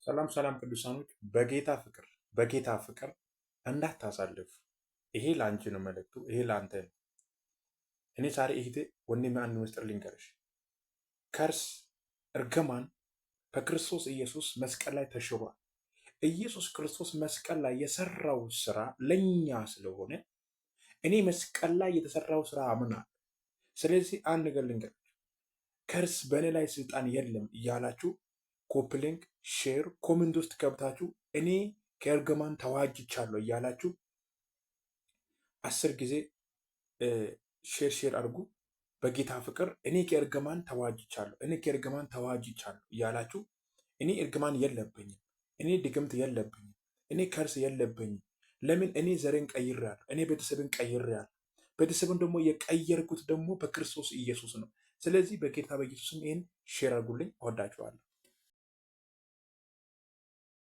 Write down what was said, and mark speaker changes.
Speaker 1: ሰላም ሰላም ቅዱሳኖች፣ በጌታ ፍቅር እንዳታሳልፉ። ይሄ ለአንቺ ነው መልእክቱ፣ ይሄ ለአንተ ነው። እኔ ዛሬ እህቴ ወንድሜ አንድ ምስጢር ልንገርሽ። ከርስ እርግማን በክርስቶስ ኢየሱስ መስቀል ላይ ተሽሯል። ኢየሱስ ክርስቶስ መስቀል ላይ የሰራው ስራ ለኛ ስለሆነ እኔ መስቀል ላይ የተሰራው ስራ አምናል። ስለዚህ አንድ ነገር ልንገርሽ፣ ከርስ በእኔ ላይ ስልጣን የለም እያላችሁ ኮፕሊንግ ሼር ኮሜንት ውስጥ ገብታችሁ እኔ ከእርግማን ተዋጅቻለሁ እያላችሁ 10 ጊዜ ሼር አድርጉ። በጌታ ፍቅር እኔ ከእርግማን ተዋጅቻለሁ፣ እኔ ከእርግማን ተዋጅቻለሁ እያላችሁ እኔ እርግማን የለብኝም፣ እኔ ድግምት የለብኝም፣ እኔ ከርስ የለብኝም። ለምን? እኔ ዘርን ቀይሬያለሁ፣ እኔ ቤተሰብን ቀይሬያለሁ። ቤተሰብን ደግሞ የቀየርኩት ደግሞ በክርስቶስ ኢየሱስ ነው። ስለዚህ በጌታ በኢየሱስም ይህን ሼር አድርጉልኝ። እወዳችኋለሁ።